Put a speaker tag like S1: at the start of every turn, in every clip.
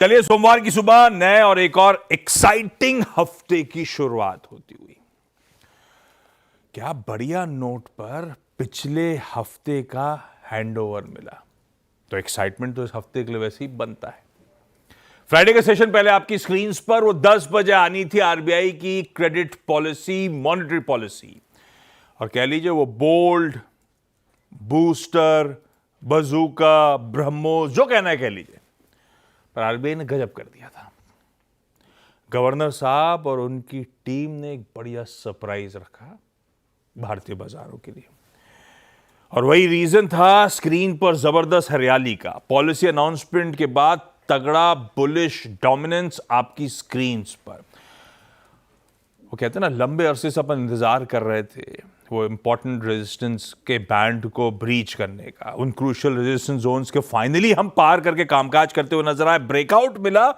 S1: चलिए, सोमवार की सुबह नए और एक और एक्साइटिंग हफ्ते की शुरुआत होती हुई। क्या बढ़िया नोट पर पिछले हफ्ते का हैंडओवर मिला, तो एक्साइटमेंट तो इस हफ्ते के लिए वैसे ही बनता है। फ्राइडे के सेशन पहले आपकी स्क्रीन पर वो 10 बजे आनी थी आरबीआई की क्रेडिट पॉलिसी, मॉनेटरी पॉलिसी, और कह लीजिए वो बोल्ड, बूस्टर, बजूका, ब्रह्मोस, जो कहना है कह लीजिए, पर आरबीआई ने गजब कर दिया था। गवर्नर साहब और उनकी टीम ने एक बढ़िया सरप्राइज रखा भारतीय बाजारों के लिए, और वही रीजन था स्क्रीन पर जबरदस्त हरियाली का। पॉलिसी अनाउंसमेंट के बाद तगड़ा बुलिश डोमिनेंस आपकी स्क्रीन पर। वो कहते हैं ना, लंबे अरसे से अपन इंतजार कर रहे थे वो इंपॉर्टेंट रेजिस्टेंस के बैंड को ब्रीच करने का, उन क्रूशियल रेजिस्टेंस जोन्स के फाइनली हम पार करके कामकाज करते हुए नजर आए। ब्रेकआउट मिला,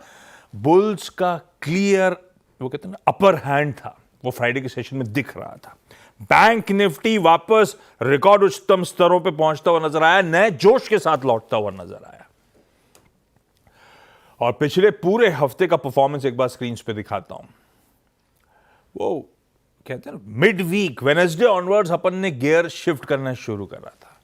S1: बुल्स का क्लियर, वो कहते हैं ना, अपर हैंड था, वो फ्राइडे के सेशन में दिख रहा था। बैंक निफ्टी वापस रिकॉर्ड उच्चतम स्तरों पे पहुंचता हुआ नजर आया, नए जोश के साथ लौटता हुआ नजर आया। और पिछले पूरे हफ्ते का परफॉर्मेंस एक बार स्क्रीन पे दिखाता हूं। वो कहते हैं मिड वीक वेडनेसडे ऑनवर्ड्स अपन ने गियर शिफ्ट करना शुरू करा था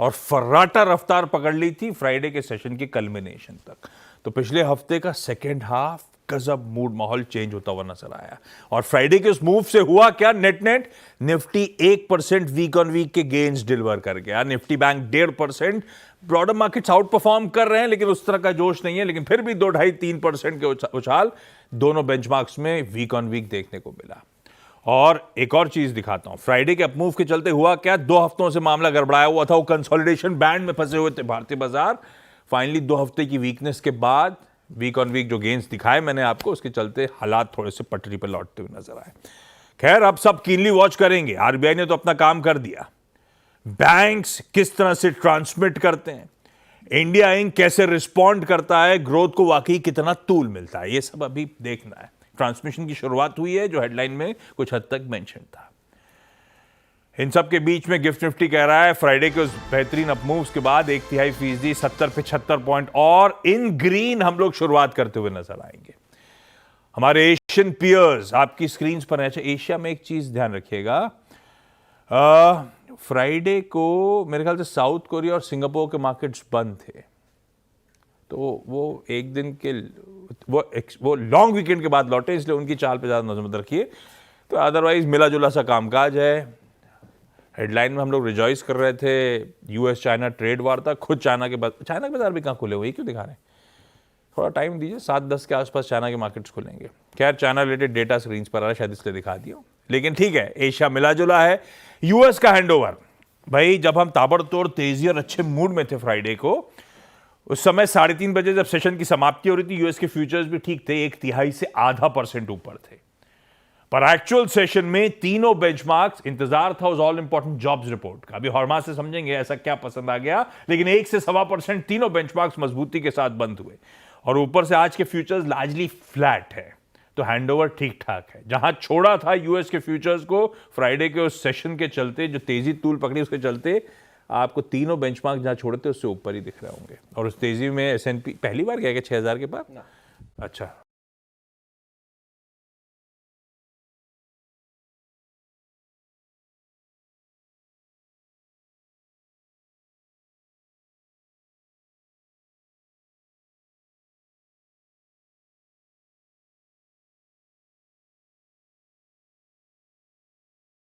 S1: और फर्राटा रफ्तार पकड़ ली थी फ्राइडे के सेशन के कल्मिनेशन तक। तो पिछले हफ्ते का सेकेंड हाफ गजब मूड माहौल चेंज होता हुआ नजर आया। और फ्राइडे के उस मूव से हुआ क्या, net net Nifty 1% week on week के गेन्स डिलीवर कर गया। Nifty bank 1.5%। Broader markets outperform कर रहे हैं, लेकिन उस तरह का जोश नहीं है, लेकिन फिर भी 2-2.5-3% के उछाल दोनों बेंचमार्क्स में वीक ऑन वीक देखने को मिला। और एक और चीज दिखाता हूं, फ्राइडे के अपमूव के चलते हुआ क्या, 2 हफ्तों से मामला गड़बड़ाया हुआ था, वो कंसोलिडेशन बैंड में फंसे हुए थे भारतीय बाजार। फाइनली 2 हफ्ते की वीकनेस के बाद वीक ऑन वीक जो गेन्स दिखाए मैंने आपको, उसके चलते हालात थोड़े से पटरी पर लौटते हुए नजर आए। खैर, अब सब कीनली वॉच करेंगे। आरबीआई ने तो अपना काम कर दिया, बैंक्स किस तरह से ट्रांसमिट करते हैं, इंडिया इंक कैसे रिस्पॉन्ड करता है, ग्रोथ को वाकई कितना तूल मिलता है, ये सब अभी देखना है। ट्रांसमिशन की शुरुआत हुई है, जो हेडलाइन में कुछ हद तक मेंशन था। इन सब के बीच में गिफ्ट निफ्टी कह रहा है फ्राइडे के उस बेहतरीन अपमूव्स के बाद 0.1% 70-75 पॉइंट और इन ग्रीन हम लोग शुरुआत करते हुए नजर आएंगे। हमारे एशियन पियर्स आपकी स्क्रीन पर है। अच्छा, एशिया में एक चीज ध्यान रखिएगा, फ्राइडे को मेरे ख्याल से साउथ कोरिया और सिंगापुर के मार्केट्स बंद थे, तो वो एक दिन के वो लॉन्ग वीकेंड के बाद लौटे, इसलिए उनकी चाल पे ज़्यादा नजर मत रखिए। तो अदरवाइज मिला जुला सा कामकाज है। हेडलाइन में हम लोग रिजॉइस कर रहे थे, यूएस चाइना ट्रेड वार था, खुद चाइना के बाजार भी कहाँ खुले हुए, क्यों दिखा रहे हैं? थोड़ा टाइम दीजिए, 7-10 के आसपास चाइना के मार्केट्स खुलेंगे। खैर, चाइना रिलेटेड डेटा स्क्रीन पर आ रहा है, शायद इसलिए दिखा दिया, लेकिन ठीक है, एशिया मिला जुला है। यूएस का हैंडओवर, भाई जब हम ताबड़तोड़ तेजी और अच्छे मूड में थे फ्राइडे को, उस समय 3:30 बजे जब सेशन की समाप्ति हो रही थी, यूएस के फ्यूचर्स भी ठीक थे, 1/3 से 0.5% ऊपर थे। पर एक्चुअल सेशन में तीनों बेंचमार्क्स, इंतजार था उस ऑल इंपॉर्टेंट जॉब्स रिपोर्ट का, अभी हॉर्मा से समझेंगे ऐसा क्या पसंद आ गया, लेकिन 1 से 1.25% तीनों बेंचमार्क्स मजबूती के साथ बंद हुए। और ऊपर से आज के फ्यूचर्स लार्जली फ्लैट है, तो हैंडओवर ठीक ठाक है। जहां छोड़ा था यूएस के फ्यूचर्स को फ्राइडे के उस सेशन के चलते, जो तेजी तूल पकड़ी उसके चलते, आपको तीनों बेंचमार्क जहां छोड़ते उससे ऊपर ही दिख रहे होंगे। और उस तेजी में एसएनपी पहली बार गया क्या 6000 के पार? अच्छा,